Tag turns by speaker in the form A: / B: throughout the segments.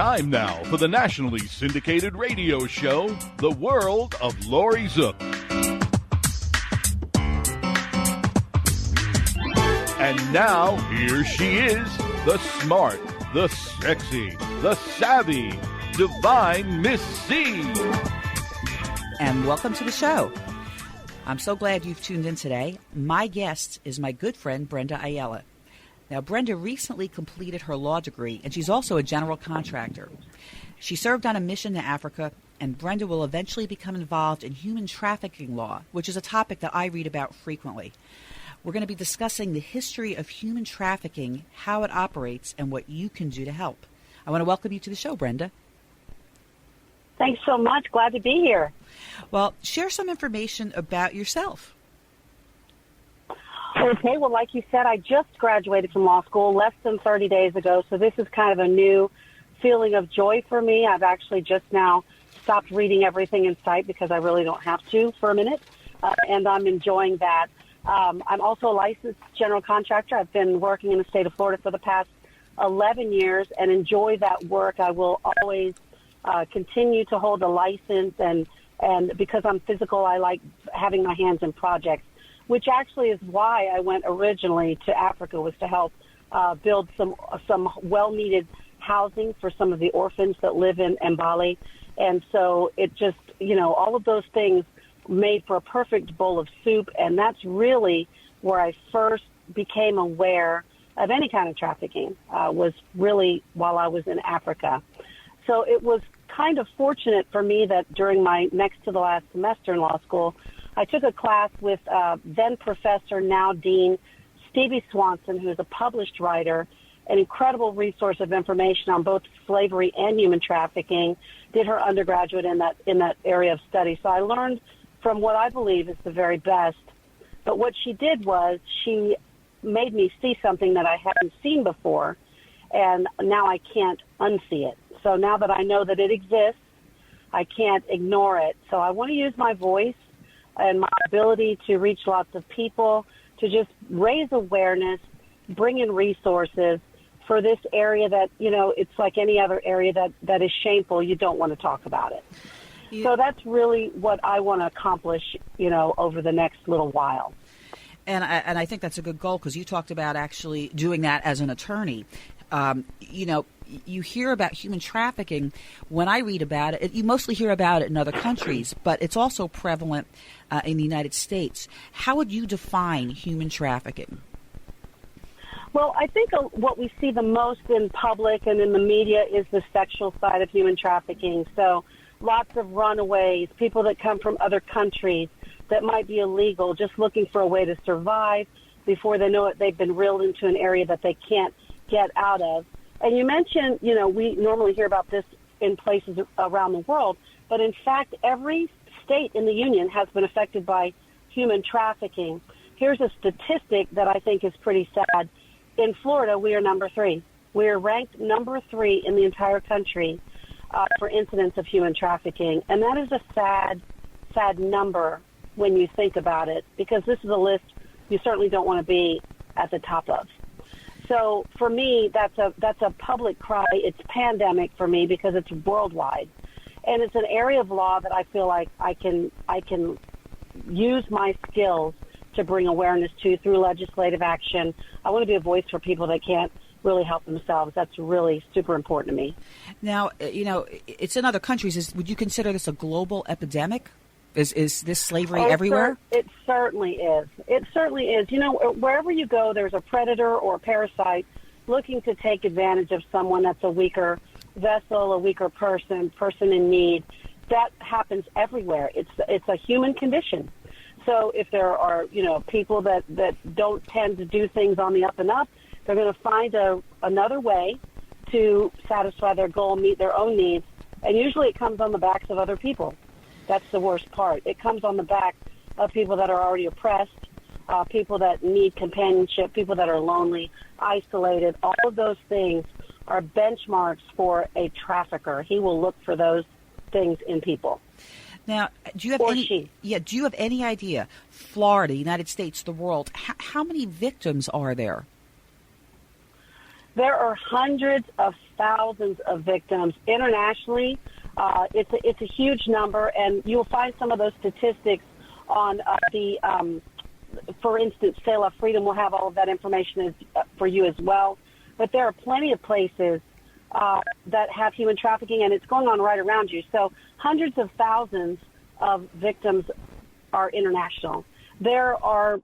A: time now for the nationally syndicated radio show, The World of Laurie Zoock. And now, here she is, the smart, the sexy, the savvy, divine Miss C.
B: And welcome to the show. I'm so glad you've tuned in today. My guest is my good friend, Brenda Ayala. Now, Brenda recently completed her law degree, and she's also a general contractor. She served on a mission to Africa, and Brenda will eventually become involved in human trafficking law, which is a topic that I read about frequently. We're going to be discussing the history of human trafficking, how it operates, and what you can do to help. I want to welcome you to the show, Brenda.
C: Thanks so much. Glad to be here.
B: Well, share some information about yourself.
C: Okay, well, like you said, I just graduated from law school less than 30 days ago, so this is kind of a new feeling of joy for me. I've actually just now stopped reading everything in sight because I really don't have to for a minute, and I'm enjoying that. I'm also a licensed general contractor. I've been working in the state of Florida for the past 11 years and enjoy that work. I will always continue to hold a license, and because I'm physical, I like having my hands in projects, which actually is why I went originally to Africa, was to help build some well-needed housing for some of the orphans that live in Mbale. And so it just, all of those things made for a perfect bowl of soup, and that's really where I first became aware of any kind of trafficking, was really while I was in Africa. So it was kind of fortunate for me that during my next to the last semester in law school, I took a class with then professor, now dean, Stevie Swanson, who is a published writer, an incredible resource of information on both slavery and human trafficking, did her undergraduate in that area of study. So I learned from what I believe is the very best. But what she did was she made me see something that I hadn't seen before, and now I can't unsee it. So now that I know that it exists, I can't ignore it. So I want to use my voice and my ability to reach lots of people to just raise awareness, bring in resources for this area that, it's like any other area that is shameful. You don't want to talk about it. Yeah. So that's really what I want to accomplish, over the next little while.
B: And I think that's a good goal, because you talked about actually doing that as an attorney. You hear about human trafficking. When I read about it, you mostly hear about it in other countries, but it's also prevalent in the United States. How would you define human trafficking?
C: Well, I think what we see the most in public and in the media is the sexual side of human trafficking. So lots of runaways, people that come from other countries that might be illegal, just looking for a way to survive. Before they know it, they've been reeled into an area that they can't get out of. And you mentioned, we normally hear about this in places around the world, but in fact, every state in the union has been affected by human trafficking. Here's a statistic that I think is pretty sad. In Florida, we are number 3. We are ranked number 3 in the entire country for incidents of human trafficking. And that is a sad, sad number when you think about it, because this is a list you certainly don't want to be at the top of. So for me, that's a public cry. It's pandemic for me because it's worldwide, and it's an area of law that I feel like I can use my skills to bring awareness to through legislative action. I want to be a voice for people that can't really help themselves. That's really super important to me.
B: Now, it's in other countries. Would you consider this a global epidemic? Is this slavery everywhere?
C: It certainly is. It certainly is. Wherever you go, there's a predator or a parasite looking to take advantage of someone that's a weaker vessel, a weaker person in need. That happens everywhere. It's a human condition. So if there are, people that don't tend to do things on the up and up, they're going to find another way to satisfy their goal, meet their own needs, and usually it comes on the backs of other people. That's the worst part. It comes on the back of people that are already oppressed, people that need companionship, people that are lonely, isolated. All of those things are benchmarks for a trafficker. He will look for those things in people.
B: Now, do you have any idea, Florida, United States, the world, how many victims are there?
C: There are hundreds of thousands of victims internationally. It's a huge number, and you'll find some of those statistics on for instance, Sale of Freedom will have all of that information for you as well. But there are plenty of places that have human trafficking, and it's going on right around you. So hundreds of thousands of victims are international. There are,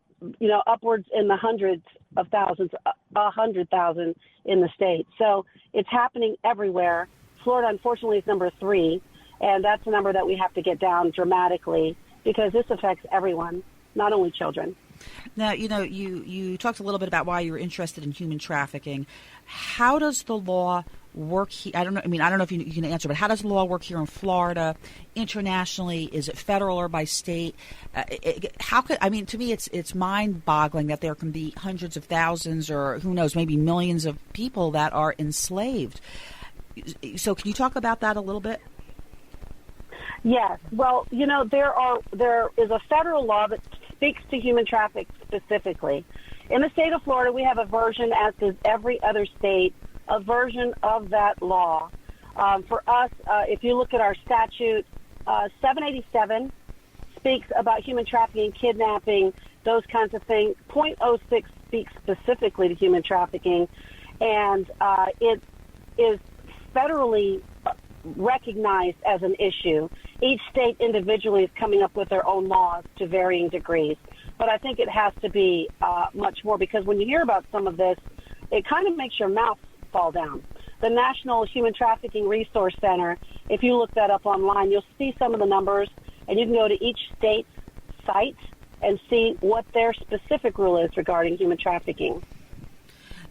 C: upwards in the hundreds of thousands, 100,000 in the States. So it's happening everywhere. Florida, unfortunately, is number 3, and that's a number that we have to get down dramatically because this affects everyone, not only children.
B: Now, you talked a little bit about why you were interested in human trafficking. How does the law work here? I don't know if you can answer, but how does the law work here in Florida, internationally? Is it federal or by state? To me, it's mind-boggling that there can be hundreds of thousands or who knows, maybe millions of people that are enslaved. So can you talk about that a little bit?
C: Yes. Well, there is a federal law that speaks to human trafficking specifically. In the state of Florida, we have a version, as does every other state, a version of that law. For us, if you look at our statute, 787 speaks about human trafficking, kidnapping, those kinds of things. .06 speaks specifically to human trafficking, and it is federally recognized as an issue. Each state individually is coming up with their own laws to varying degrees. But I think it has to be much more, because when you hear about some of this, it kind of makes your mouth fall down. The National Human Trafficking Resource Center, if you look that up online, you'll see some of the numbers, and you can go to each state's site and see what their specific rule is regarding human trafficking.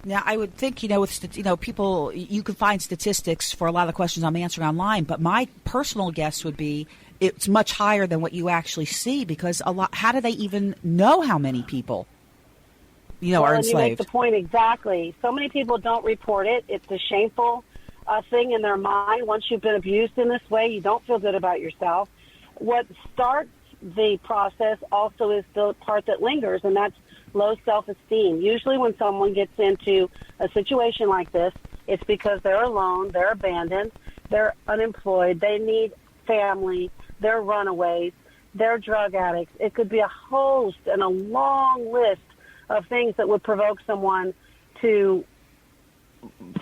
B: Now, I would think, with people, you can find statistics for a lot of the questions I'm answering online, but my personal guess would be it's much higher than what you actually see, because how do they even know how many people, are enslaved?
C: You make the point exactly. So many people don't report it. It's a shameful thing in their mind. Once you've been abused in this way, you don't feel good about yourself. What starts the process also is the part that lingers, and that's low self-esteem. Usually when someone gets into a situation like this, it's because they're alone, they're abandoned, they're unemployed, they need family, they're runaways, they're drug addicts. It could be a host and a long list of things that would provoke someone to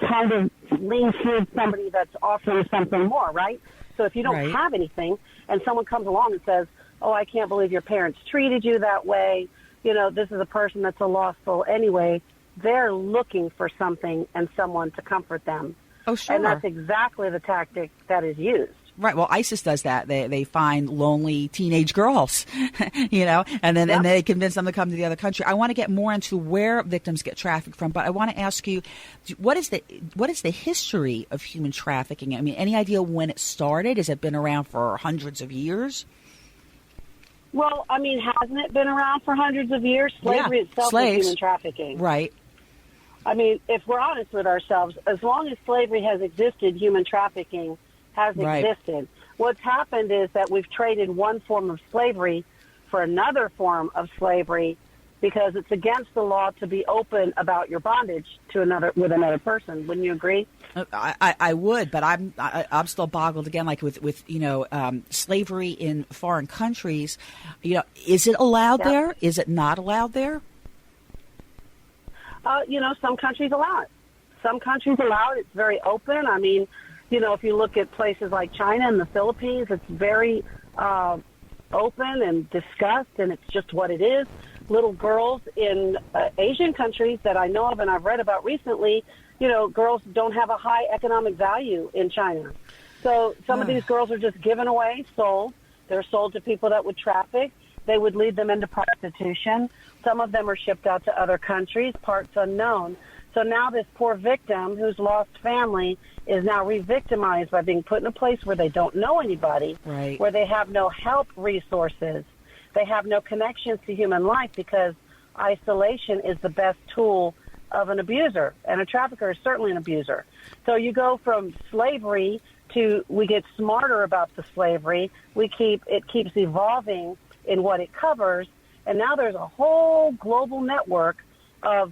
C: kind of lean towards somebody that's offering something more, right? So if you don't have anything and someone comes along and says, oh, I can't believe your parents treated you that way, this is a person that's a lost soul anyway, they're looking for something and someone to comfort them.
B: Oh, sure.
C: And that's exactly the tactic that is used.
B: Right. Well, ISIS does that. They find lonely teenage girls, and then and they convince them to come to the other country. I want to get more into where victims get trafficked from, but I want to ask you, what is the history of human trafficking? I mean, any idea when it started? Has it been around for hundreds of years?
C: Well, I mean, hasn't it been around for hundreds of years? Slavery itself is human trafficking.
B: Right.
C: I mean, if we're honest with ourselves, as long as slavery has existed, human trafficking has existed. What's happened is that we've traded one form of slavery for another form of slavery because it's against the law to be open about your bondage to with another person. Wouldn't you agree?
B: I would, but I'm still boggled again. Like with slavery in foreign countries, is it allowed there? Is it not allowed there?
C: Some countries allow it. Some countries allow it. It's very open. I mean, if you look at places like China and the Philippines, it's very open and discussed, and it's just what it is. Little girls in Asian countries that I know of and I've read about recently, girls don't have a high economic value in China. So some of these girls are just given away, sold. They're sold to people that would traffic. They would lead them into prostitution. Some of them are shipped out to other countries, parts unknown. So now this poor victim who's lost family is now re-victimized by being put in a place where they don't know anybody, where they have no help resources. They have no connections to human life because isolation is the best tool of an abuser, and a trafficker is certainly an abuser. So you go from slavery to we get smarter about the slavery. It keeps evolving in what it covers, and now there's a whole global network of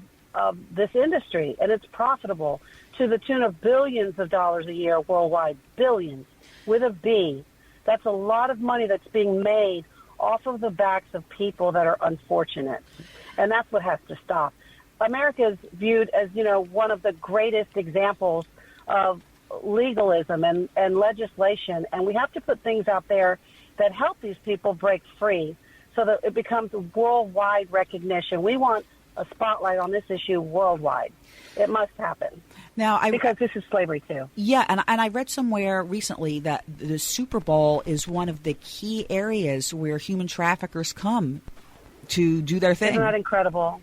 C: this industry, and it's profitable to the tune of billions of dollars a year worldwide, billions with a B. That's a lot of money that's being made off of the backs of people that are unfortunate, and that's what has to stop. America is viewed as, one of the greatest examples of legalism and legislation, and we have to put things out there that help these people break free so that it becomes worldwide recognition. We want a spotlight on this issue worldwide. It must happen.
B: Now,
C: because this is slavery too.
B: Yeah, and I read somewhere recently that the Super Bowl is one of the key areas where human traffickers come to do their thing.
C: Isn't that incredible?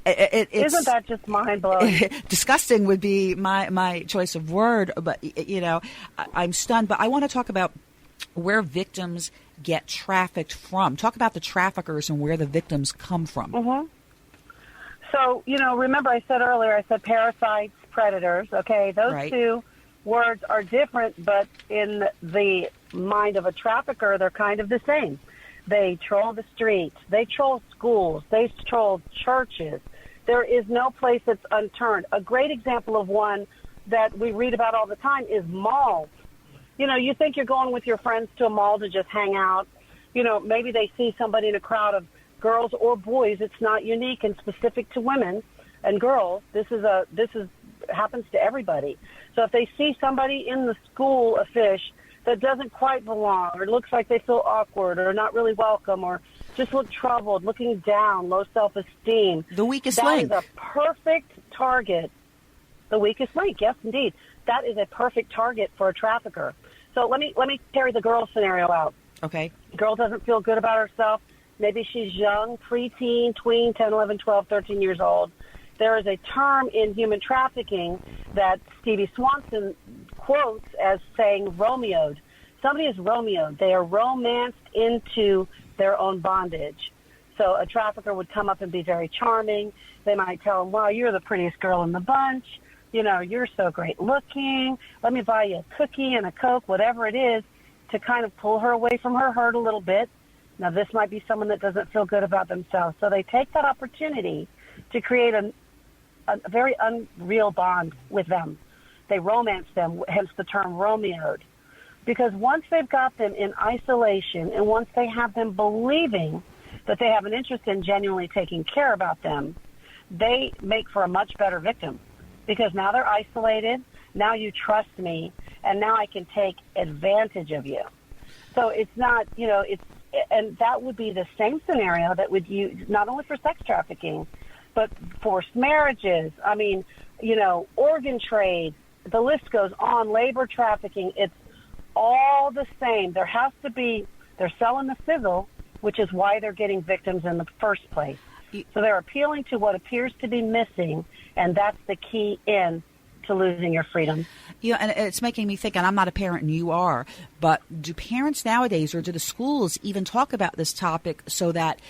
C: Isn't that just mind-blowing?
B: Disgusting would be my choice of word, but, I'm stunned. But I want to talk about where victims get trafficked from. Talk about the traffickers and where the victims come from.
C: Mm-hmm. So, remember I said earlier, parasites, predators, okay? Those
B: right.
C: two words are different, but in the mind of a trafficker, they're kind of the same. They troll the streets. They troll schools. They troll churches. There is no place that's unturned. A great example of one that we read about all the time is malls. You think you're going with your friends to a mall to just hang out. Maybe they see somebody in a crowd of girls or boys. It's not unique and specific to women and girls. This happens to everybody. So if they see somebody in the school of fish that doesn't quite belong, or looks like they feel awkward or not really welcome, or just look troubled, looking down, low self-esteem.
B: The weakest link.
C: That is a perfect target. The weakest link, yes, indeed. That is a perfect target for a trafficker. So let me carry the girl scenario out.
B: Okay.
C: Girl doesn't feel good about herself. Maybe she's young, preteen, tween, 10, 11, 12, 13 years old. There is a term in human trafficking that Stevie Swanson quotes as saying Romeoed. Somebody is Romeoed. They are romanced into their own bondage. So a trafficker would come up and be very charming. They might tell him, well, you're the prettiest girl in the bunch. You're so great looking. Let me buy you a cookie and a Coke, whatever it is, to kind of pull her away from her hurt a little bit. Now, this might be someone that doesn't feel good about themselves. So they take that opportunity to create a very unreal bond with them. They romance them, hence the term Romeoed. Because once they've got them in isolation and once they have them believing that they have an interest in genuinely taking care about them, they make for a much better victim. Because now they're isolated, now you trust me, and now I can take advantage of you. So it's not, and that would be the same scenario that would use not only for sex trafficking, but forced marriages. I mean, organ trade, the list goes on, labor trafficking. It's all the same. There has to be, they're selling the sizzle, which is why they're getting victims in the first place. So they're appealing to what appears to be missing, and that's the key in to losing your freedom.
B: And it's making me think, and I'm not a parent and you are, but do parents nowadays or do the schools even talk about this topic so that,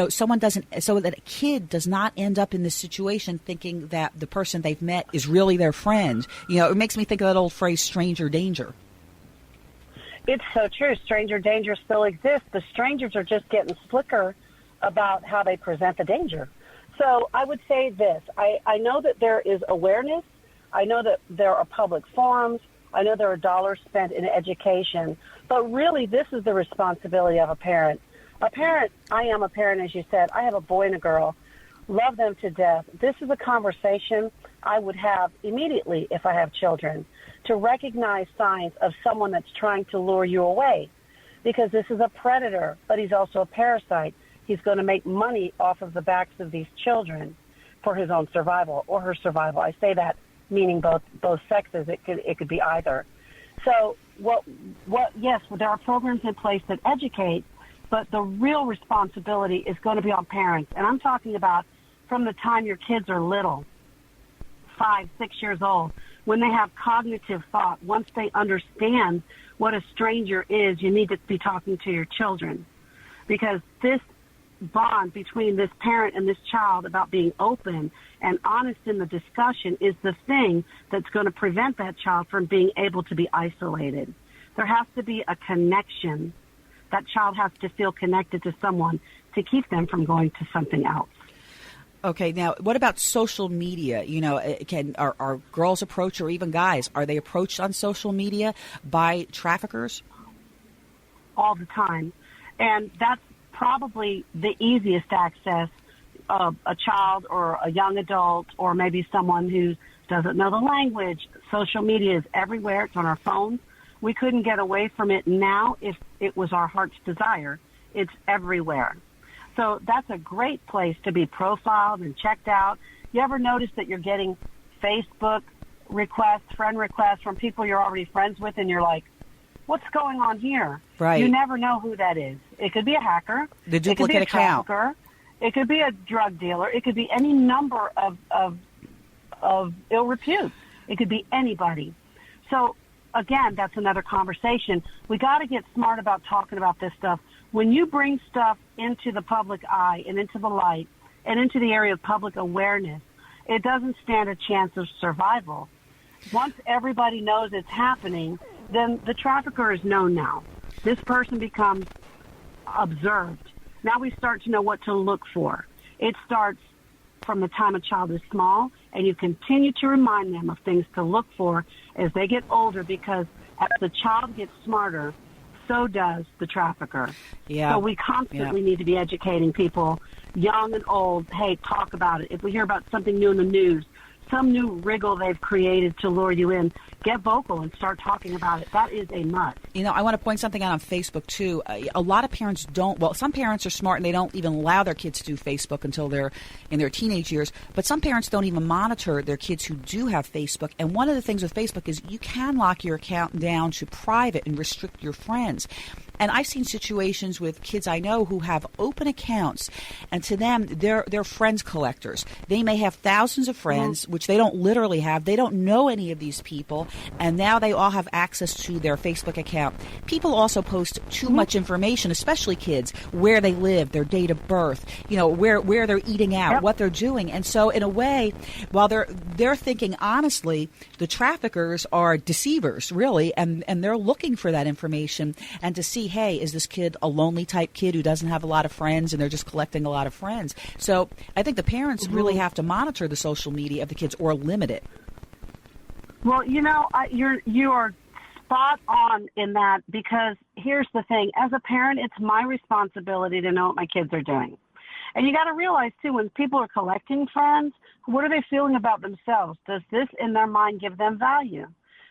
B: someone doesn't, so that a kid does not end up in this situation thinking that the person they've met is really their friend? It makes me think of that old phrase, stranger danger.
C: It's so true. Stranger danger still exists. The strangers are just getting slicker about how they present the danger. So I would say this. I know that there is awareness. I know that there are public forums. I know there are dollars spent in education. But really, this is the responsibility of a parent. I am a parent, as you said. I have a boy and a girl. Love them to death. This is a conversation I would have immediately if I have children, to recognize signs of someone that's trying to lure you away. Because this is a predator, but he's also a parasite. He's going to make money off of the backs of these children for his own survival or her survival. I say that meaning both sexes. It could be either. So yes, there are programs in place that educate, but the real responsibility is going to be on parents. And I'm talking about from the time your kids are little, 5, 6 years old, when they have cognitive thought. Once they understand what a stranger is, you need to be talking to your children, because this bond between this parent and this child about being open and honest in the discussion is the thing that's going to prevent that child from being able to be isolated. There has to be a connection. That child has to feel connected to someone to keep them from going to something else.
B: Okay, now what about social media? Are girls approached, or even guys, are they approached on social media by traffickers?
C: All the time. And that's probably the easiest access of a child or a young adult, or maybe someone who doesn't know the language. Social media is everywhere. It's on our phones. We couldn't get away from it now if it was our heart's desire. It's everywhere. So that's a great place to be profiled and checked out. You ever notice that you're getting Facebook requests, friend requests from people you're already friends with, and you're like, what's going on here?
B: Right.
C: You never know who that is. It could be a hacker.
B: The duplicate account.
C: It could be a trafficker. It could be a drug dealer. It could be any number of ill repute. It could be anybody. So, again, that's another conversation. We got to get smart about talking about this stuff. When you bring stuff into the public eye and into the light and into the area of public awareness, it doesn't stand a chance of survival. Once everybody knows it's happening, then the trafficker is known now. This person becomes observed. Now we start to know what to look for. It starts from the time a child is small, and you continue to remind them of things to look for as they get older, because as the child gets smarter, so does the trafficker.
B: Yeah.
C: So we constantly need to be educating people, young and old. Hey, talk about it. If we hear about something new in the news, some new wriggle they've created to lure you in, get vocal and start talking about it. That is a must.
B: I want to point something out on Facebook, too. A lot of parents don't. Well, some parents are smart and they don't even allow their kids to do Facebook until they're in their teenage years. But some parents don't even monitor their kids who do have Facebook. And one of the things with Facebook is you can lock your account down to private and restrict your friends. And I've seen situations with kids I know who have open accounts, and to them, they're friends collectors. They may have thousands of friends, which they don't literally have. They don't know any of these people, and now they all have access to their Facebook account. People also post too much information, especially kids, where they live, their date of birth, where they're eating out, what they're doing. And so in a way, while they're thinking honestly, the traffickers are deceivers, really, and they're looking for that information and to see, hey, is this kid a lonely type kid who doesn't have a lot of friends, and they're just collecting a lot of friends? So I think the parents really have to monitor the social media of the kids or limit it.
C: Well, you are spot on in that, because here's the thing. As a parent, it's my responsibility to know what my kids are doing. And you got to realize, too, when people are collecting friends, what are they feeling about themselves? Does this, in their mind, give them value?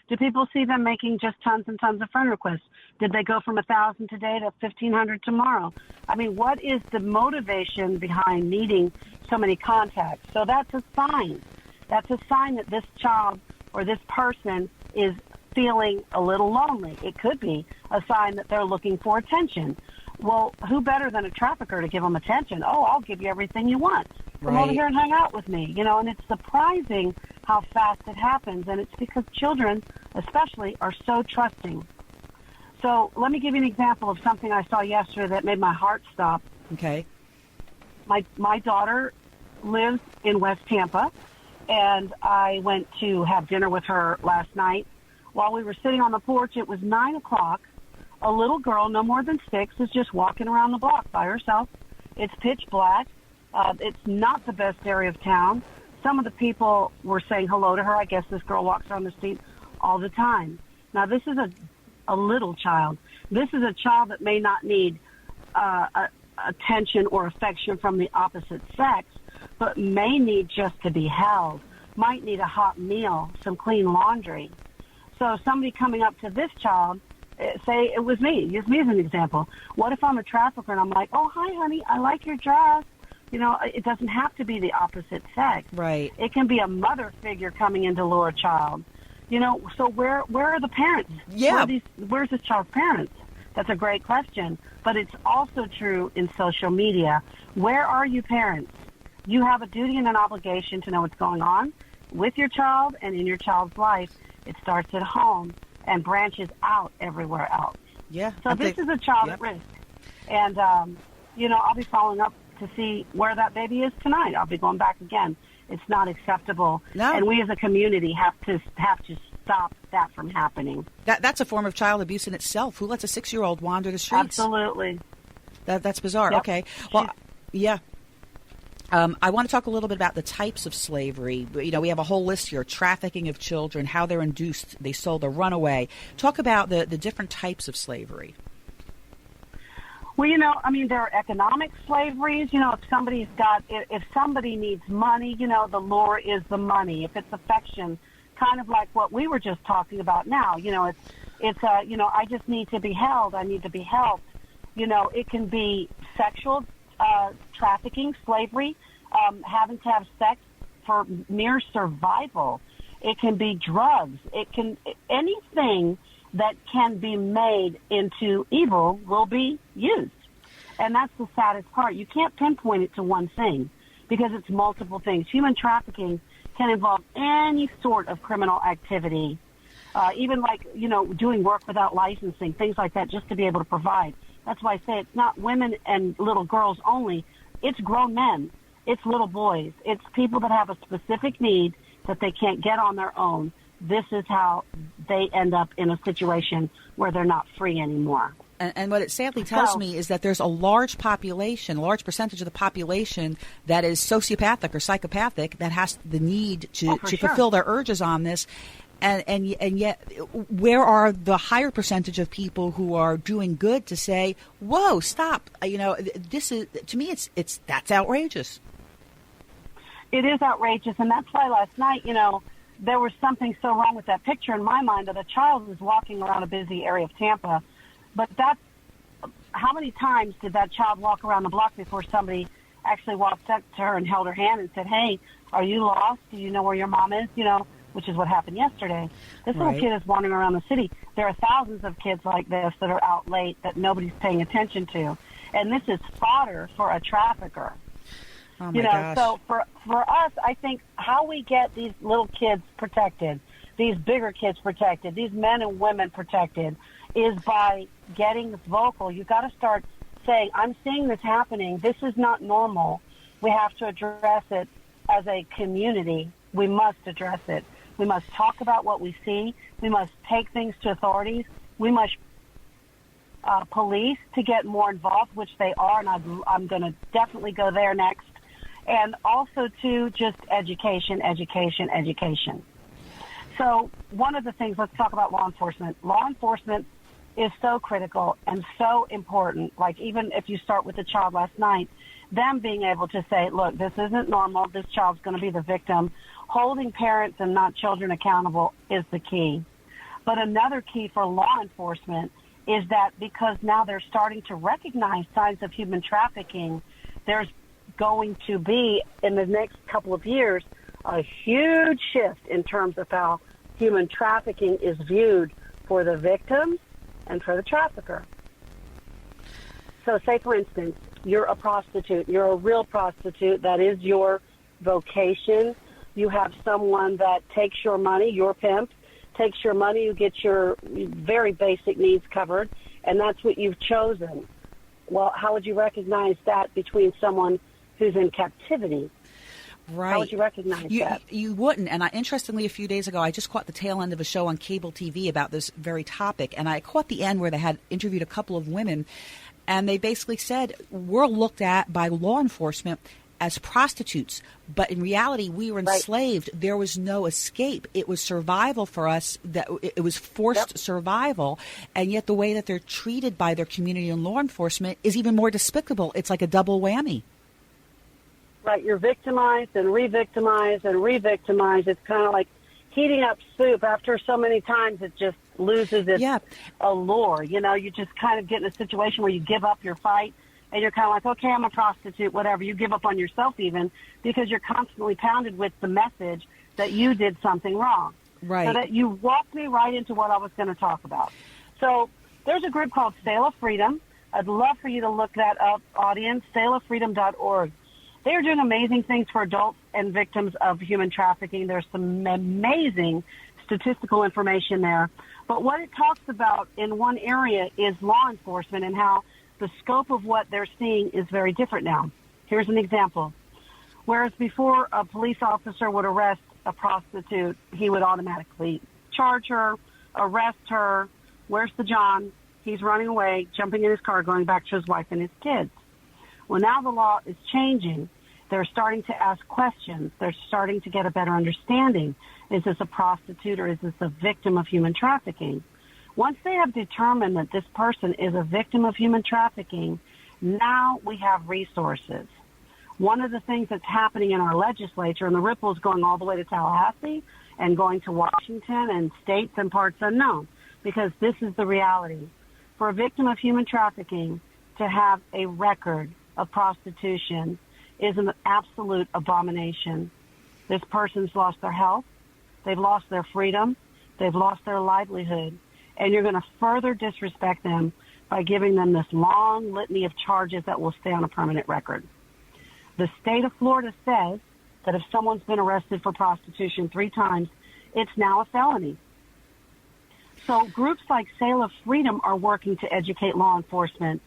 C: Do people see them making just tons and tons of friend requests? Did they go from 1,000 today to 1,500 tomorrow? I mean, what is the motivation behind needing so many contacts? So that's a sign. That's a sign that this child or this person is feeling a little lonely. It could be a sign that they're looking for attention. Well, who better than a trafficker to give them attention? Oh, I'll give you everything you want. Come over here and hang out with me. And it's surprising how fast it happens, and it's because children, especially, are so trusting. So let me give you an example of something I saw yesterday that made my heart stop.
B: Okay.
C: My daughter lives in West Tampa, and I went to have dinner with her last night. While we were sitting on the porch, it was 9 o'clock. A little girl, no more than 6, is just walking around the block by herself. It's pitch black. It's not the best area of town. Some of the people were saying hello to her. I guess this girl walks around the street all the time. Now, this is a little child. This is a child that may not need attention or affection from the opposite sex, but may need just to be held, might need a hot meal, some clean laundry. So somebody coming up to this child, say it was me, use me as an example. What if I'm a trafficker and I'm like, oh, hi, honey, I like your dress. It doesn't have to be the opposite sex.
B: Right.
C: It can be a mother figure coming in to lure a child. So where are the parents?
B: Yeah.
C: Where's this child's parents? That's a great question. But it's also true in social media. Where are you parents? You have a duty and an obligation to know what's going on with your child and in your child's life. It starts at home and branches out everywhere else.
B: Yeah.
C: So this is a child at risk. And, I'll be following up to see where that baby is tonight. I'll be going back again. It's not acceptable.
B: No.
C: And we as a community have to stop that from happening.
B: That's a form of child abuse in itself. Who lets a 6-year-old wander the streets?
C: Absolutely.
B: That's bizarre.
C: Yep.
B: Okay. Well, yeah. I want to talk a little bit about the types of slavery. You know, we have a whole list here: trafficking of children, how they're induced, they sold, or run away. Talk about the different types of slavery.
C: Well, there are economic slaveries. If somebody needs money, the lure is the money. If it's affection, kind of like what we were just talking about now, I just need to be held. I need to be helped. It can be sexual trafficking, slavery, having to have sex for mere survival. It can be drugs. Anything that can be made into evil will be used. And that's the saddest part. You can't pinpoint it to one thing because it's multiple things. Human trafficking can involve any sort of criminal activity, even doing work without licensing, things like that, just to be able to provide. That's why I say it's not women and little girls only. It's grown men. It's little boys. It's people that have a specific need that they can't get on their own. This is how they end up in a situation where they're not free anymore.
B: And what it sadly tells me is that there's a large percentage of the population that is sociopathic or psychopathic that has the need to fulfill their urges on this. And yet, where are the higher percentage of people who are doing good to say, "Whoa, stop"? This is, to me, that's outrageous.
C: It is outrageous, and that's why last night, there was something so wrong with that picture in my mind that a child was walking around a busy area of Tampa. But how many times did that child walk around the block before somebody actually walked up to her and held her hand and said, "Hey, are you lost? Do you know where your mom is?" Which is what happened yesterday. This little kid is wandering around the city. There are thousands of kids like this that are out late that nobody's paying attention to. And this is fodder for a trafficker.
B: Oh my gosh.
C: So for us, I think how we get these little kids protected, these bigger kids protected, these men and women protected, is by getting vocal. You've got to start saying, "I'm seeing this happening. This is not normal. We have to address it as a community. We must address it. We must talk about what we see. We must take things to authorities. We must police to get more involved," which they are, and I'm going to definitely go there next. And also, to just education. So one of the things, let's talk about law enforcement. Law enforcement is so critical and so important. Like, even if you start with the child last night, them being able to say, "Look, this isn't normal. This child's going to be the victim." Holding parents and not children accountable is the key. But another key for law enforcement is that because now they're starting to recognize signs of human trafficking, there's going to be, in the next couple of years, a huge shift in terms of how human trafficking is viewed for the victims and for the trafficker. So say, for instance, you're a prostitute. You're a real prostitute. That is your vocation. You have someone that takes your money, your pimp, takes your money, you get your very basic needs covered, and that's what you've chosen. Well, how would you recognize that between someone who's in captivity?
B: Right.
C: How would you recognize that?
B: You wouldn't. And interestingly, a few days ago, I just caught the tail end of a show on cable TV about this very topic, and I caught the end where they had interviewed a couple of women, and they basically said, "We're looked at by law enforcement as prostitutes, but in reality we were enslaved. Right. There was no escape. It was survival for us. That it was forced survival, and yet the way that they're treated by their community and law enforcement is even more despicable. It's like a double whammy."
C: Right, you're victimized and re-victimized and re-victimized. It's kind of like heating up soup. After so many times, it just loses its allure. You just kind of get in a situation where you give up your fight. And you're kind of like, "Okay, I'm a prostitute, whatever." You give up on yourself even because you're constantly pounded with the message that you did something wrong.
B: Right.
C: So that you walked me right into what I was going to talk about. So there's a group called Sail of Freedom. I'd love for you to look that up, audience, sailoffreedom.org. They are doing amazing things for adults and victims of human trafficking. There's some amazing statistical information there. But what it talks about in one area is law enforcement and how the scope of what they're seeing is very different now. Here's an example. Whereas before a police officer would arrest a prostitute, he would automatically charge her, arrest her. Where's the John? He's running away, jumping in his car, going back to his wife and his kids. Well, now the law is changing, They're starting to ask questions. They're starting to get a better understanding. Is this a prostitute or is this a victim of human trafficking? Once they have determined that this person is a victim of human trafficking, now we have resources. One of the things that's happening in our legislature, and the ripple is going all the way to Tallahassee and going to Washington and states and parts unknown, because this is the reality. For a victim of human trafficking to have a record of prostitution is an absolute abomination. This person's lost their health, they've lost their freedom, they've lost their livelihood, and you're going to further disrespect them by giving them this long litany of charges that will stay on a permanent record. The state of Florida says that if someone's been arrested for prostitution 3 times, it's now a felony. So groups like Sale of Freedom are working to educate law enforcement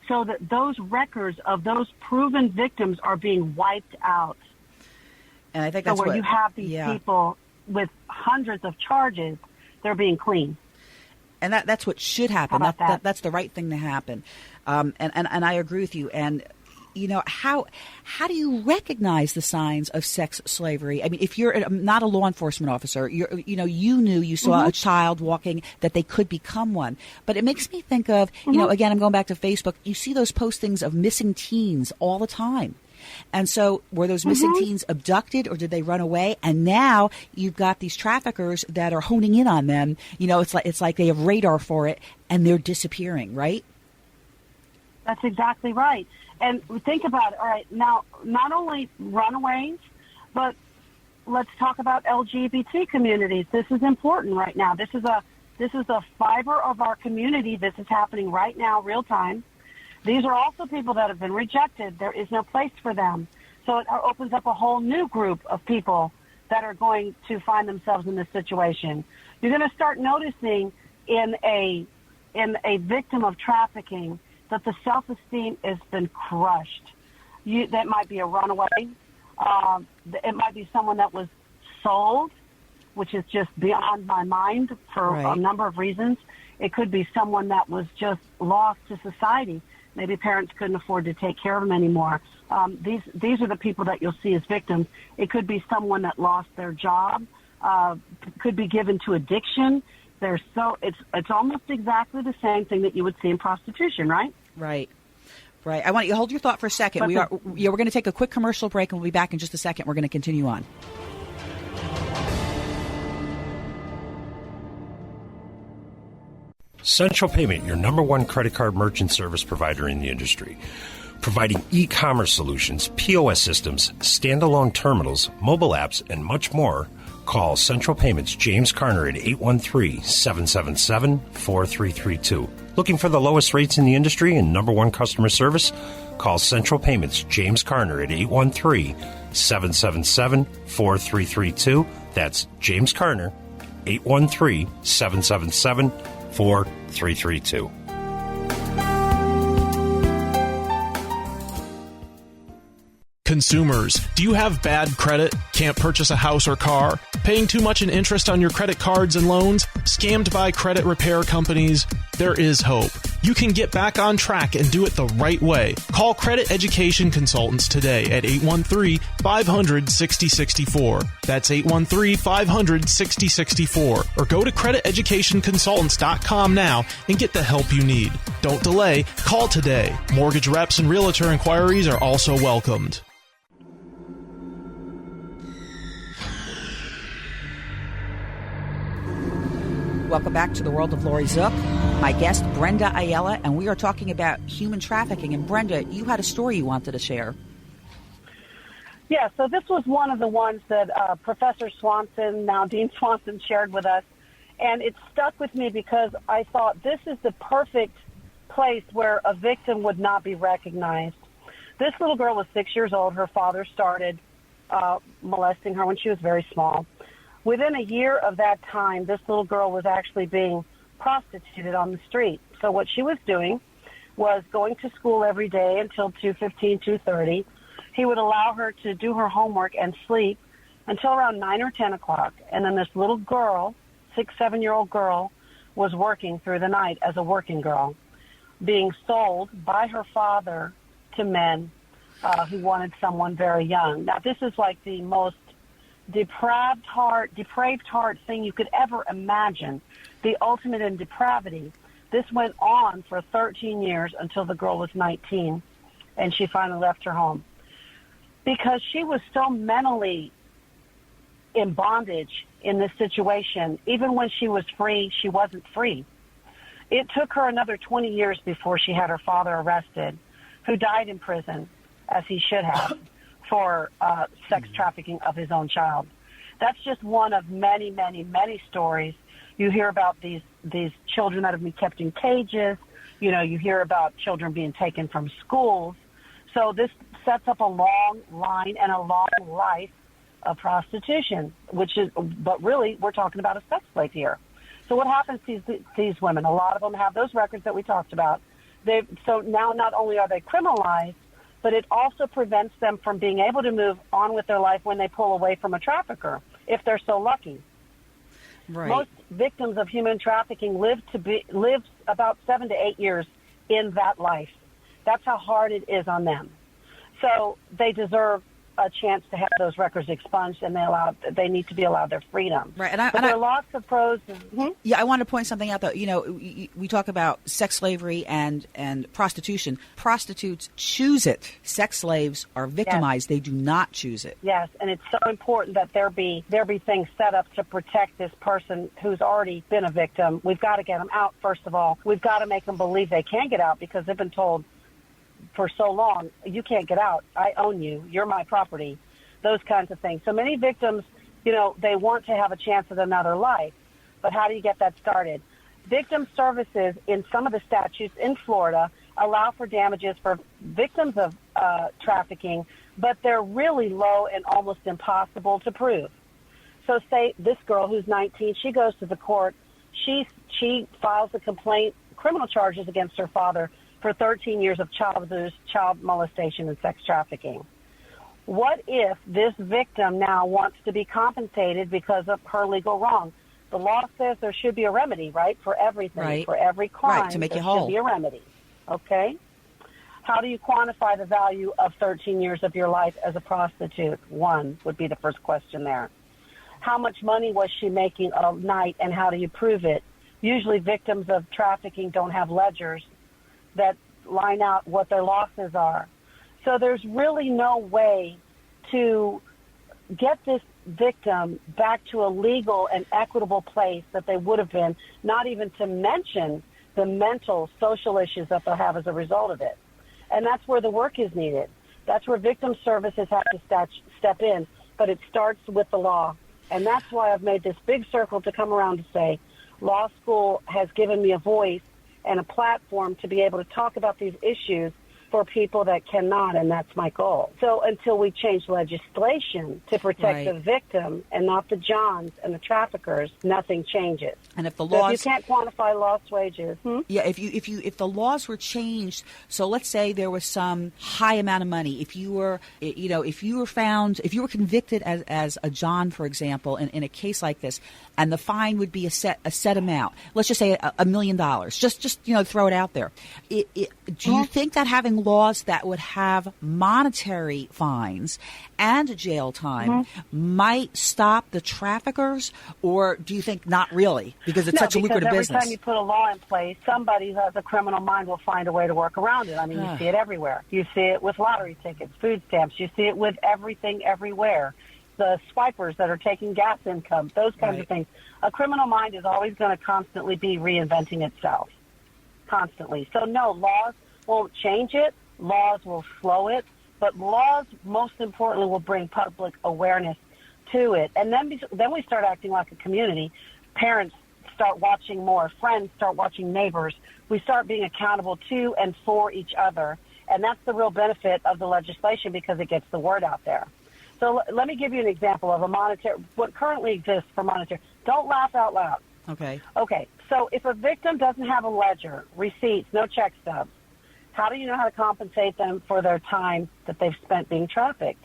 C: so that those records of those proven victims are being wiped out.
B: And I think that's
C: where you have these people with hundreds of charges, they're being clean.
B: And that's what should happen. That's the right thing to happen. And I agree with you. And you know, how do you recognize the signs of sex slavery? I mean, if you're not a law enforcement officer, you saw a child walking, that they could become one. But it makes me think of, again, I'm going back to Facebook. You see those postings of missing teens all the time. And so were those missing teens abducted or did they run away? And now you've got these traffickers that are honing in on them. You know, it's like they have radar for it and they're disappearing, right?
C: That's exactly right. And think about it. All right, now, not only runaways, but let's talk about LGBT communities. This is important right now. This is a fiber of our community. This is happening right now, real time. These are also people that have been rejected. There is no place for them. So it opens up a whole new group of people that are going to find themselves in this situation. You're going to start noticing in a victim of trafficking that the self-esteem has been crushed. That might be a runaway. It might be someone that was sold, which is just beyond my mind for a number of reasons. It could be someone that was just lost to society. Maybe parents couldn't afford to take care of them anymore. These are the people that you'll see as victims. It could be someone that lost their job, could be given to addiction. It's almost exactly the same thing that you would see in prostitution, right?
B: Right. I want you to hold your thought for a second. We're going to take a quick commercial break, and we'll be back in just a second. We're going to continue on.
D: Central Payment, your number one credit card merchant service provider in the industry. Providing e-commerce solutions, POS systems, standalone terminals, mobile apps, and much more. Call Central Payments James Carner at 813-777-4332. Looking for the lowest rates in the industry and number one customer service? Call Central Payments James Carner at 813-777-4332. That's James Carner, 813-777-4332.
E: Consumers, do you have bad credit? Can't purchase a house or car? Paying too much in interest on your credit cards and loans? Scammed by credit repair companies? There is hope. You can get back on track and do it the right way. Call Credit Education Consultants today at 813-500-6064. That's 813-500-6064. Or go to crediteducationconsultants.com now and get the help you need. Don't delay. Call today. Mortgage reps and realtor inquiries are also welcomed.
B: Welcome back to the world of Laurie Zoock. My guest, Brenda Ayala, and we are talking about human trafficking. And Brenda, you had a story you wanted to share.
C: Yeah, so this was one of the ones that Professor Swanson, now Dean Swanson, shared with us. And it stuck with me because I thought this is the perfect place where a victim would not be recognized. This little girl was 6 years old. Her father started molesting her when she was very small. Within a year of that time, this little girl was actually being prostituted on the street. So what she was doing was going to school every day until 2:15, 2:30. He would allow her to do her homework and sleep until around 9 or 10 o'clock. And then this little girl, 6, 7-year-old girl, was working through the night as a working girl, being sold by her father to men who wanted someone very young. Now, this is like the most depraved heart thing you could ever imagine, the ultimate in depravity. This went on for 13 years until the girl was 19, and she finally left her home. Because she was so mentally in bondage in this situation. Even when she was free, she wasn't free. It took her another 20 years before she had her father arrested, who died in prison, as he should have, for sex trafficking of his own child. That's just one of many, many, many stories. You hear about these children that have been kept in cages. You know, you hear about children being taken from schools. So this sets up a long line and a long life of prostitution, but really we're talking about a sex slave here. So what happens to these women? A lot of them have those records that we talked about. So now not only are they criminalized, but it also prevents them from being able to move on with their life when they pull away from a trafficker, if they're so lucky.
B: Right.
C: Most victims of human trafficking live about 7 to 8 years in that life. That's how hard it is on them. So they deserve a chance to have those records expunged, and they need to be allowed their freedom.
B: Right,
C: but there are lots of pros.
B: Yeah, I want to point something out, though. You know, we talk about sex slavery and prostitution. Prostitutes choose it. Sex slaves are victimized. Yes. They do not choose it.
C: Yes, and it's so important that there be things set up to protect this person who's already been a victim. We've got to get them out, first of all. We've got to make them believe they can get out, because they've been told for so long, you can't get out. I own you. You're my property. Those kinds of things. So many victims, you know, they want to have a chance at another life. But how do you get that started? Victim services in some of the statutes in Florida allow for damages for victims of trafficking, but they're really low and almost impossible to prove. So say this girl who's 19, she goes to the court. She files a complaint, criminal charges against her father for 13 years of child abuse, child molestation, and sex trafficking. What if this victim now wants to be compensated because of her legal wrong? The law says there should be a remedy, right, for everything,
B: right.
C: For every crime.
B: Right, to make you
C: there
B: whole.
C: should be a remedy, okay? How do you quantify the value of 13 years of your life as a prostitute? One would be the first question there. How much money was she making a night, and how do you prove it? Usually victims of trafficking don't have ledgers that line out what their losses are. So there's really no way to get this victim back to a legal and equitable place that they would have been, not even to mention the mental, social issues that they'll have as a result of it. And that's where the work is needed. That's where victim services have to step in, but it starts with the law. And that's why I've made this big circle to come around to say, law school has given me a voice and a platform to be able to talk about these issues for people that cannot, and that's my goal. So until we change legislation to protect the victim and not the Johns and the traffickers, nothing changes.
B: And if the laws,
C: so if you can't quantify lost wages,
B: if the laws were changed, so let's say there was some high amount of money. If you were convicted as a John, for example, in a case like this, and the fine would be a set amount. Let's just say $1 million. Just throw it out there. Do you think that having laws that would have monetary fines and jail time might stop the traffickers, or do you think not really, because it's such a lucrative business?
C: Every time you put a law in place, somebody who has a criminal mind will find a way to work around it. I mean, you see it everywhere. You see it with lottery tickets, food stamps. You see it with everything everywhere. The swipers that are taking gas income, those kinds of things. A criminal mind is always going to constantly be reinventing itself, constantly. So no, laws won't change it. Laws will slow it. But laws, most importantly, will bring public awareness to it. And then we start acting like a community. Parents start watching more. Friends start watching neighbors. We start being accountable to and for each other. And that's the real benefit of the legislation, because it gets the word out there. So let me give you an example of what currently exists for monetary. Don't laugh out loud.
B: Okay.
C: So if a victim doesn't have a ledger, receipts, no check stubs, how do you know how to compensate them for their time that they've spent being trafficked?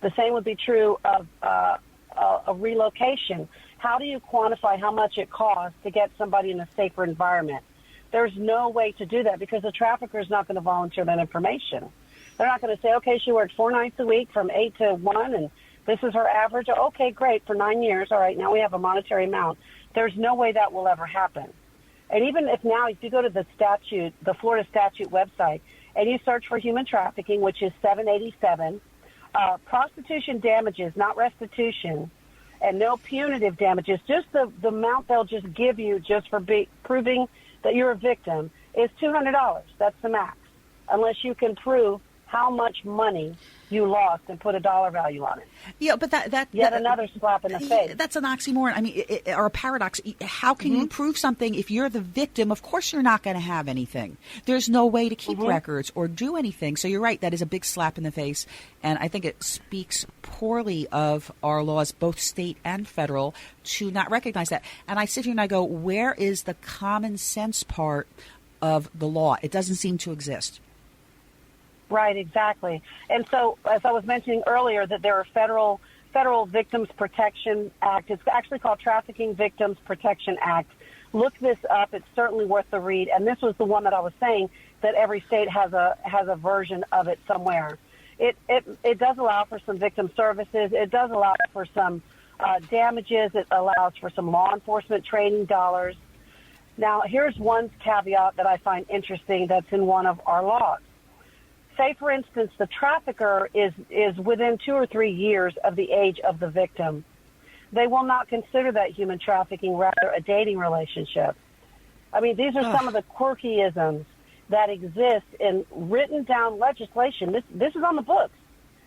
C: The same would be true of a relocation. How do you quantify how much it costs to get somebody in a safer environment? There's no way to do that, because the trafficker is not going to volunteer that information. They're not going to say, okay, she worked 4 nights a week from 8 to 1, and this is her average. Okay, great, for 9 years. All right, now we have a monetary amount. There's no way that will ever happen. And even if now, if you go to the Florida statute website, and you search for human trafficking, which is 787, prostitution damages, not restitution, and no punitive damages, just the amount they'll just give you just for proving that you're a victim is $200. That's the max, unless you can prove how much money you lost and put a dollar value on it.
B: Yeah, but
C: another slap in the face.
B: That's an oxymoron. I mean, or a paradox. How can you prove something if you're the victim? Of course, you're not going to have anything. There's no way to keep records or do anything. So you're right. That is a big slap in the face, and I think it speaks poorly of our laws, both state and federal, to not recognize that. And I sit here and I go, where is the common sense part of the law? It doesn't seem to exist.
C: Right, exactly. And so, as I was mentioning earlier, that there are federal Victims Protection Act. It's actually called Trafficking Victims Protection Act. Look this up. It's certainly worth the read. And this was the one that I was saying that every state has a version of it somewhere. It does allow for some victim services. It does allow for some damages. It allows for some law enforcement training dollars. Now, here's one caveat that I find interesting that's in one of our laws. Say, for instance, the trafficker is within 2 or 3 years of the age of the victim. They will not consider that human trafficking, rather a dating relationship. I mean, these are some of the quirkyisms that exist in written down legislation. This is on the books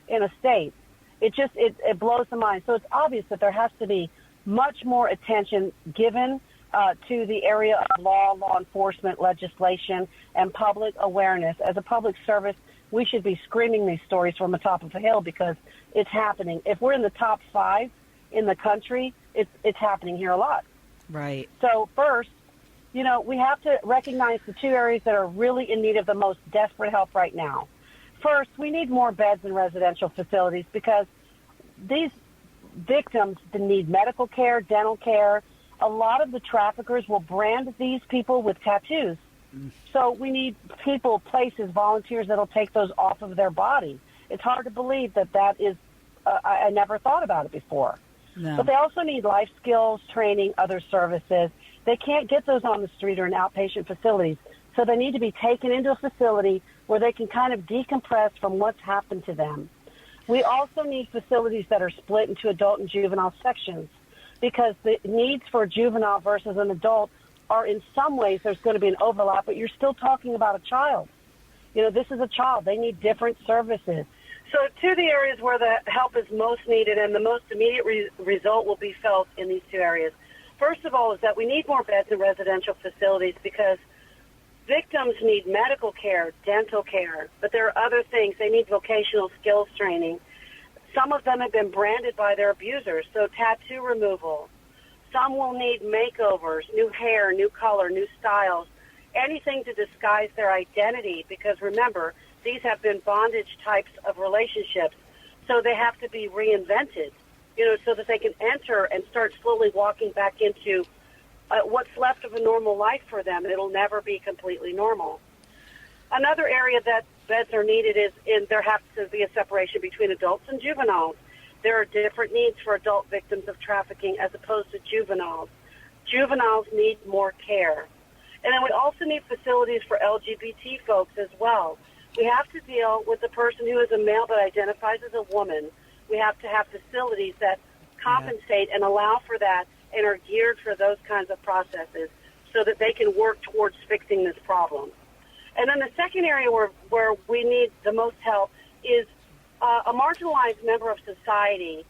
C: in a state. It blows the mind. So it's obvious that there has to be much more attention given to the area of law enforcement, legislation, and public awareness. As a public service, we should be screaming these stories from the top of a hill because it's happening. If we're in the top 5 in the country, it's happening here a lot.
B: Right.
C: So first, we have to recognize the 2 areas that are really in need of the most desperate help right now. First, we need more beds in residential facilities because these victims need medical care, dental care. A lot of the traffickers will brand these people with tattoos. So we need people, places, volunteers that'll take those off of their body. It's hard to believe that is, I never thought about it before.
B: No.
C: But they also need life skills, training, other services. They can't get those on the street or in outpatient facilities. So they need to be taken into a facility where they can kind of decompress from what's happened to them. We also need facilities that are split into adult and juvenile sections because the needs for a juvenile versus an adult are in some ways there's going to be an overlap, but you're still talking about a child. This is a child. They need different services. So to the areas where the help is most needed and the most immediate result will be felt in these 2 areas. First of all is that we need more beds in residential facilities because victims need medical care, dental care, but there are other things. They need vocational skills training. Some of them have been branded by their abusers, so tattoo removal. Some will need makeovers, new hair, new color, new styles, anything to disguise their identity because, remember, these have been bondage types of relationships, so they have to be reinvented, so that they can enter and start slowly walking back into what's left of a normal life for them. It'll never be completely normal. Another area that beds are needed is there has to be a separation between adults and juveniles. There are different needs for adult victims of trafficking as opposed to juveniles. Juveniles need more care. And then we also need facilities for LGBT folks as well. We have to deal with the person who is a male but identifies as a woman. We have to have facilities that compensate and allow for that and are geared for those kinds of processes so that they can work towards fixing this problem. And then the second area where we need the most help is a marginalized member of society,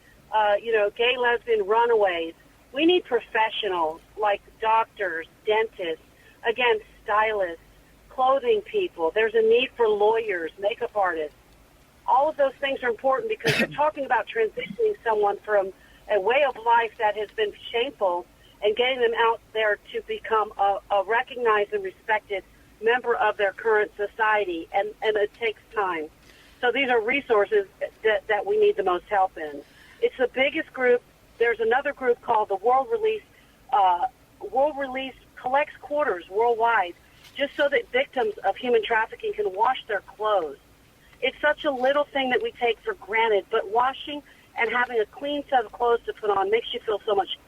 C: gay, lesbian, runaways. We need professionals like doctors, dentists, again, stylists, clothing people. There's a need for lawyers, makeup artists. All of those things are important because you're talking about transitioning someone from a way of life that has been shameful and getting them out there to become a recognized and respected member of their current society, and it takes time. So these are resources that we need the most help in. It's the biggest group. There's another group called the World Release. World Release collects quarters worldwide just so that victims of human trafficking can wash their clothes. It's such a little thing that we take for granted, but washing and having a clean set of clothes to put on makes you feel so much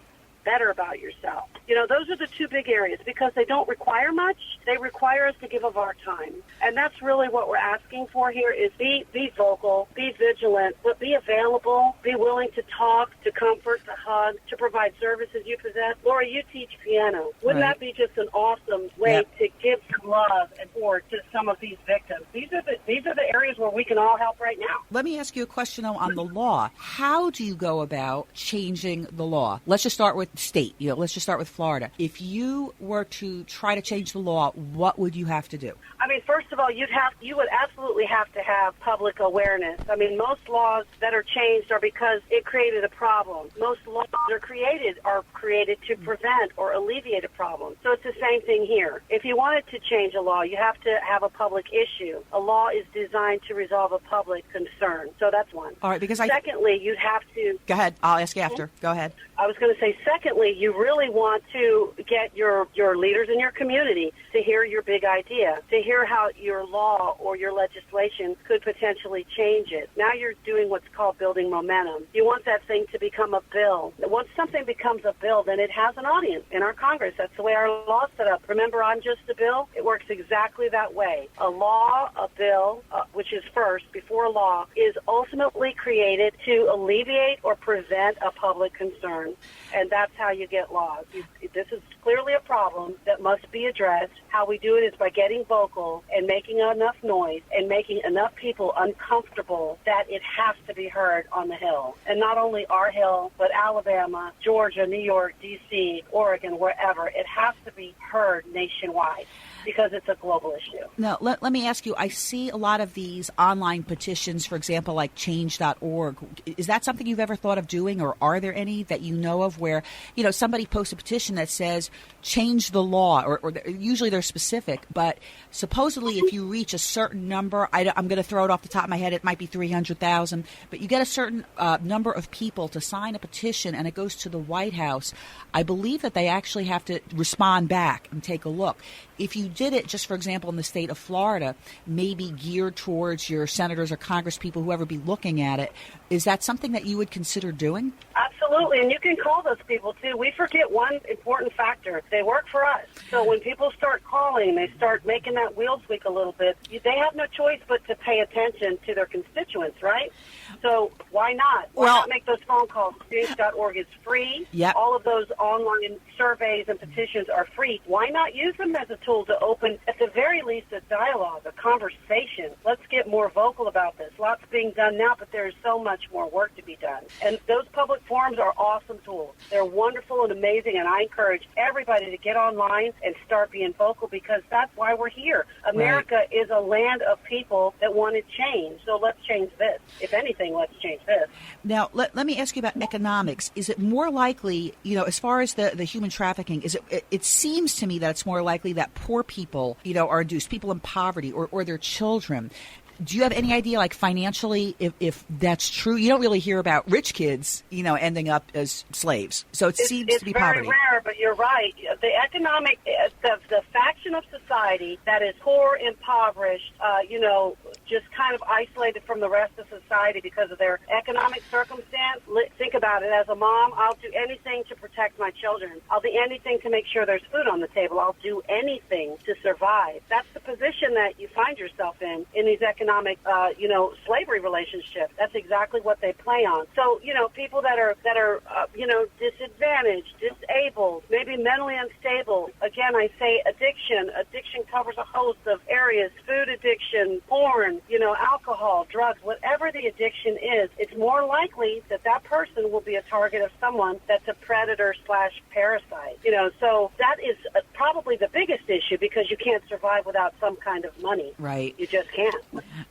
C: better about yourself. Those are the two big areas because they don't require much. They require us to give of our time. And that's really what we're asking for here is be vocal, be vigilant, but be available, be willing to talk, to comfort, to hug, to provide services you possess. Laurie, you teach piano. Wouldn't that be just an awesome way to give some love and support to some of these victims? These are the areas where we can all help right now.
B: Let me ask you a question, though, on the law. How do you go about changing the law? Let's just start with state. Let's just start with Florida. If you were to try to change the law, what would you have to do?
C: I mean, first of all, you would absolutely have to have public awareness. I mean, most laws that are changed are because it created a problem. Most laws that are created to prevent or alleviate a problem. So it's the same thing here. If you wanted to change a law, you have to have a public issue. A law is designed to resolve a public concern. So that's one.
B: All right,
C: Secondly, you'd have to...
B: Go ahead. I'll ask you after. Go ahead.
C: I was going to say, secondly, you really want to get your leaders in your community to hear your big idea, to hear how your law or your legislation could potentially change it. Now you're doing what's called building momentum. You want that thing to become a bill. Once something becomes a bill, then it has an audience in our Congress. That's the way our law's set up. Remember, I'm just a bill? It works exactly that way. A law, a bill, which is first, before law, is ultimately created to alleviate or prevent a public concern. And that's how you get laws. This is clearly a problem that must be addressed. How we do it is by getting vocal and making enough noise and making enough people uncomfortable that it has to be heard on the Hill. And not only our Hill, but Alabama, Georgia, New York, D.C., Oregon, wherever. It has to be heard nationwide because it's a global issue.
B: Now, let me ask you, I see a lot of these online petitions, for example, like change.org. Is that something you've ever thought of doing, or are there any that you know of where, somebody posts a petition that says change the law, or usually they're specific, but supposedly if you reach a certain number, I'm going to throw it off the top of my head, it might be 300,000, but you get a certain number of people to sign a petition and it goes to the White House. I believe that they actually have to respond back and take a look. If you did it, just for example, in the state of Florida, maybe geared towards your senators or Congress people, whoever be looking at it, is that something that you would consider doing?
C: Absolutely, and you can call those people, too. We forget one important factor. They work for us. So when people start calling, they start making that wheel squeak a little bit, they have no choice but to pay attention to their constituents, right? So why not? Why not make those phone calls? Change.org is free.
B: Yep.
C: All of those online surveys and petitions are free. Why not use them as a tool to open, at the very least, a dialogue, a conversation? Let's get more vocal about this. Lots being done now, but there is so much more work to be done. And those public forums are awesome tools. They're wonderful and amazing, and I encourage everybody to get online and start being vocal because that's why we're here. America is a land of people that want to change, so let's change this. If anything, let's change this.
B: Now, let me ask you about economics. Is it more likely, as far as the human trafficking, it seems to me that it's more likely that poor people, are induced, people in poverty or their children. Do you have any idea, like financially, if that's true? You don't really hear about rich kids, ending up as slaves. So it seems to be poverty.
C: It's very rare, but you're right. The economic, the faction of society that is poor, impoverished, just kind of isolated from the rest of society because of their economic circumstance. Think about it. As a mom, I'll do anything to protect my children. I'll do anything to make sure there's food on the table. I'll do anything to survive. That's the position that you find yourself in these economic, slavery relationships. That's exactly what they play on. So, people that are disadvantaged, disabled, maybe mentally unstable. Again, I say addiction. Addiction covers a host of areas: food addiction, porn, alcohol, drugs, whatever the addiction is. It's more likely that person will be a target of someone that's a predator/parasite. So that is probably the biggest issue because you can't survive without some kind of money.
B: Right.
C: You just can't.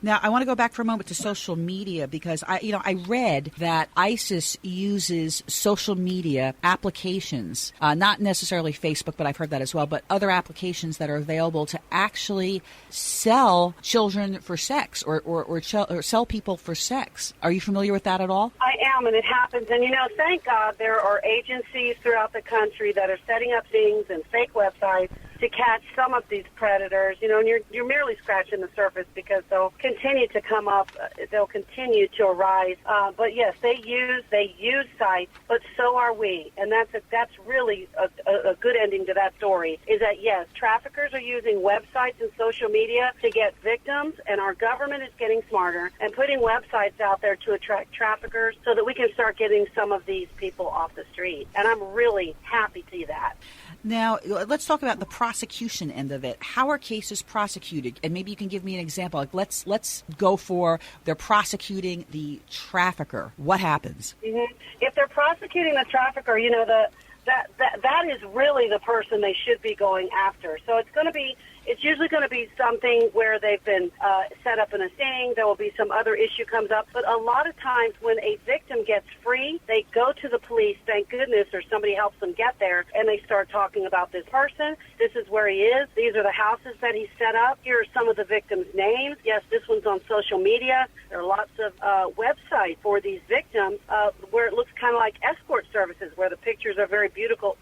B: Now, I want to go back for a moment to social media because I read that ISIS uses social media applications, not necessarily Facebook, but I've heard that as well, but other applications that are available to actually sell children for sex or sell people for sex. Are you familiar with that at all?
C: I am, and it happens. And, thank God there are agencies throughout the country that are setting up things and fake websites to catch some of these predators, and you're merely scratching the surface because they'll continue to come up, they'll continue to arise. But yes, they use sites, but so are we, and that's really a good ending to that story. Is that yes, traffickers are using websites and social media to get victims, and our government is getting smarter and putting websites out there to attract traffickers so that we can start getting some of these people off the street. And I'm really happy to see that.
B: Now, let's talk about the prosecution end of it. How are cases prosecuted? And maybe you can give me an example. Like, let's go for they're prosecuting the trafficker. What happens?
C: Mm-hmm. If they're prosecuting the trafficker, that is really the person they should be going after. So it's usually going to be something where they've been set up in a sting. There will be some other issue comes up. But a lot of times when a victim gets free, they go to the police, thank goodness, or somebody helps them get there, and they start talking about this person. This is where he is. These are the houses that he set up. Here are some of the victims' names. Yes, this one's on social media. There are lots of websites for these victims where it looks kind of like escort services, where the pictures are very beautiful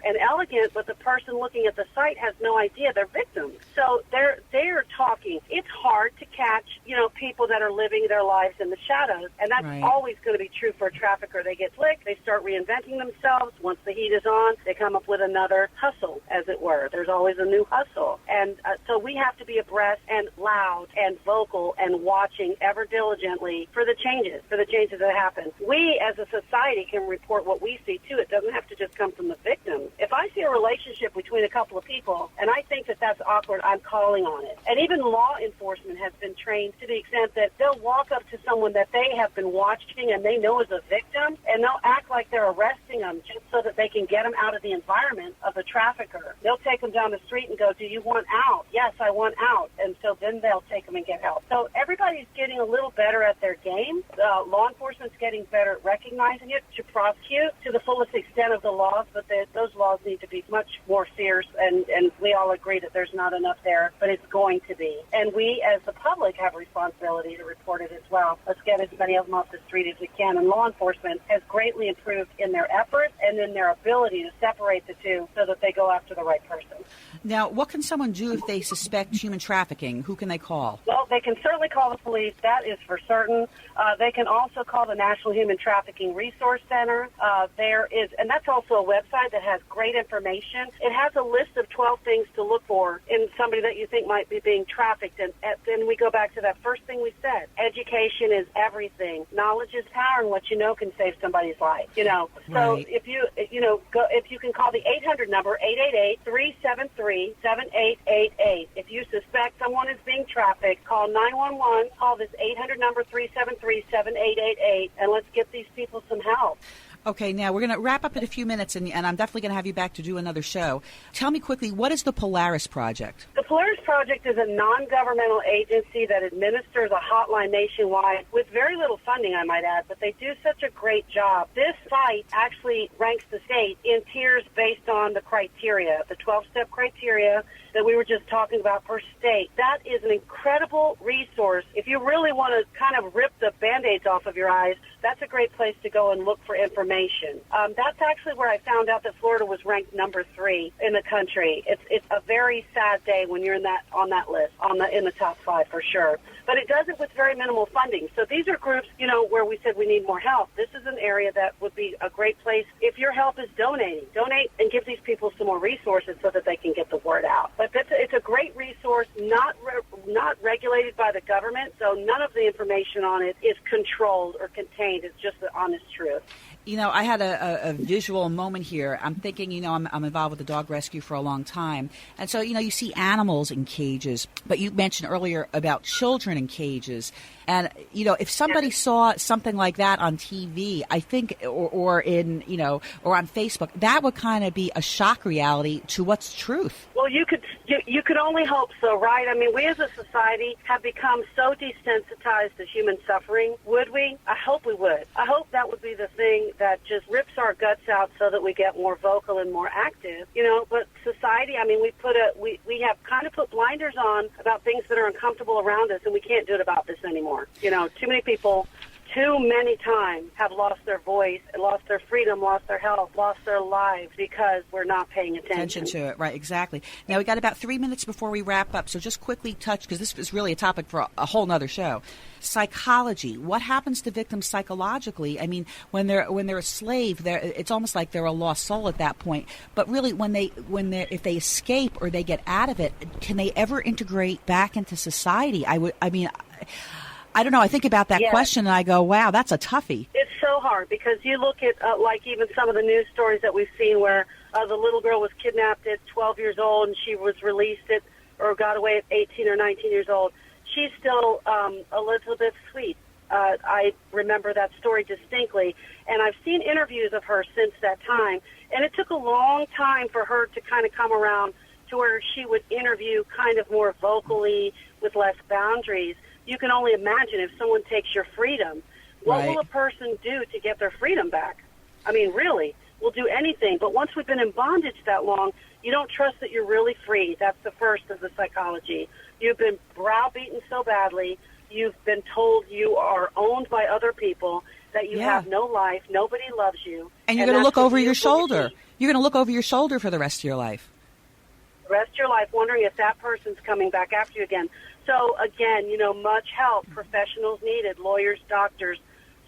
C: and elegant, but the person looking at the site has no idea they're victims. So they're talking. It's hard to catch, people that are living their lives in the shadows, and that's
B: right.
C: Always going to be true for a trafficker. They get slick, they start reinventing themselves. Once the heat is on, they come up with another hustle, as it were. There's always a new hustle, and so we have to be abreast and loud and vocal and watching ever diligently for the changes that happen. We, as a society, can report what we see too. It doesn't have to just come from the victim. If I see a relationship between a couple of people, and I think that that's awkward, I'm calling on it. And even law enforcement has been trained to the extent that they'll walk up to someone that they have been watching and they know is a victim, and they'll act like they're arresting them just so that they can get them out of the environment of the trafficker. They'll take them down the street and go, "Do you want out?" "Yes, I want out." And so then they'll take them and get help. So everybody's getting a little better at their game. Law enforcement's getting better at recognizing it to prosecute to the fullest extent of the laws, but those laws need to be much more fierce, and we all agree that there's not enough there, but it's going to be. And we, as the public, have a responsibility to report it as well. Let's get as many of them off the street as we can. And law enforcement has greatly improved in their efforts and in their ability to separate the two so that they go after the right person.
B: Now, what can someone do if they suspect human trafficking? Who can they call?
C: Well, they can certainly call the police. That is for certain. They can also call the National Human Trafficking Resource Center. And that's also a website that has great information. It has a list of 12 things to look for in somebody that you think might be being trafficked. And then we go back to that first thing we said. Education is everything. Knowledge is power, and what you know can save somebody's life. So
B: right.
C: if you can call the 800 number, 888-373-7888. If you suspect someone is being trafficked, call 911. Call this 800 number, 373-7888, and let's get these people some help.
B: Okay, now we're going to wrap up in a few minutes, and I'm definitely going to have you back to do another show. Tell me quickly, what is the Polaris Project?
C: The Polaris Project is a non-governmental agency that administers a hotline nationwide with very little funding, I might add, but they do such a great job. This site actually ranks the state in tiers based on the criteria, the 12-step criteria that we were just talking about per state. That is an incredible resource. If you really want to kind of rip the Band-Aids off of your eyes, that's a great place to go and look for information. That's actually where I found out that Florida was ranked number 3 in the country. It's a very sad day when you're on that list, in the top 5 for sure. But it does it with very minimal funding. So these are groups, where we said we need more help. This is an area that would be a great place if your help is donating. Donate and give these people some more resources so that they can get the word out. But it's a great resource, not regulated by the government, so none of the information on it is controlled or contained. It's just the honest truth.
B: I had a visual moment here. I'm thinking, I'm involved with the dog rescue for a long time. And so, you see animals in cages, but you mentioned earlier about children in cages. And, if somebody saw something like that on TV, I think, or on Facebook, that would kind of be a shock reality to what's truth.
C: Well, you could only hope so, right? I mean, we as a society have become so desensitized to human suffering. Would we? I hope we would. I hope that would be the thing that just rips our guts out so that we get more vocal and more active. But society, I mean, we have kind of put blinders on about things that are uncomfortable around us, and we can't do it about this anymore. Too many people, too many times have lost their voice, lost their freedom, lost their health, lost their lives because we're not paying attention
B: to it. Right, exactly. Now, we got about 3 minutes before we wrap up, so just quickly touch, because this is really a topic for a whole nother show. Psychology. What happens to victims psychologically? I mean, when they're a slave, it's almost like they're a lost soul at that point. But really, if they escape or they get out of it, can they ever integrate back into society? I don't know. I think about that question and I go, wow, that's a toughie.
C: It's so hard because you look at like even some of the news stories that we've seen where the little girl was kidnapped at 12 years old and she was released or got away at 18 or 19 years old. She's still Elizabeth Sweet. I remember that story distinctly, and I've seen interviews of her since that time, and it took a long time for her to kind of come around to where she would interview kind of more vocally with less boundaries. You can only imagine if someone takes your freedom, what will a person do to get their freedom back? I mean, really, we'll do anything. But once we've been in bondage that long, you don't trust that you're really free. That's the first of the psychology. You've been browbeaten so badly. You've been told you are owned by other people, that you have no life, nobody loves you.
B: And you're going to look over your shoulder. You're going to look over your shoulder for the rest of your life.
C: The rest of your life wondering if that person's coming back after you again. So, again, much help, professionals needed, lawyers, doctors,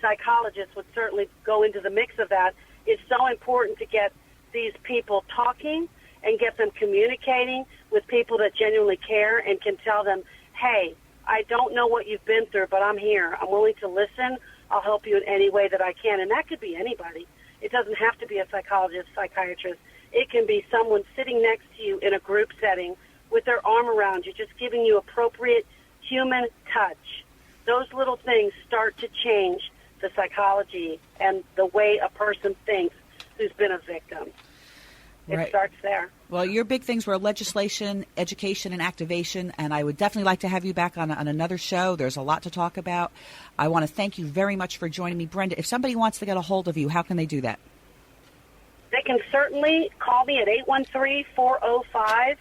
C: psychologists would certainly go into the mix of that. It's so important to get these people talking and get them communicating with people that genuinely care and can tell them, hey, I don't know what you've been through, but I'm here. I'm willing to listen. I'll help you in any way that I can. And that could be anybody. It doesn't have to be a psychologist, psychiatrist. It can be someone sitting next to you in a group setting with their arm around you, just giving you appropriate human touch. Those little things start to change the psychology and the way a person thinks who's been a victim. It starts there.
B: Well, your big things were legislation, education, and activation, and I would definitely like to have you back on another show. There's a lot to talk about. I want to thank you very much for joining me. Brenda, if somebody wants to get a hold of you, how can they do that?
C: They can certainly call me at 813-405-7922.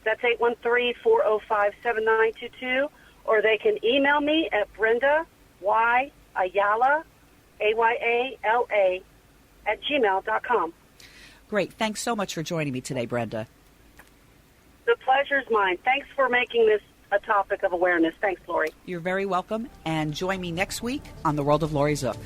C: That's 813-405-7922. Or they can email me at Brenda Y. Ayala, AYALA, @gmail.com.
B: Great. Thanks so much for joining me today, Brenda.
C: The pleasure's mine. Thanks for making this a topic of awareness. Thanks, Laurie.
B: You're very welcome. And join me next week on The World of Laurie Zoock.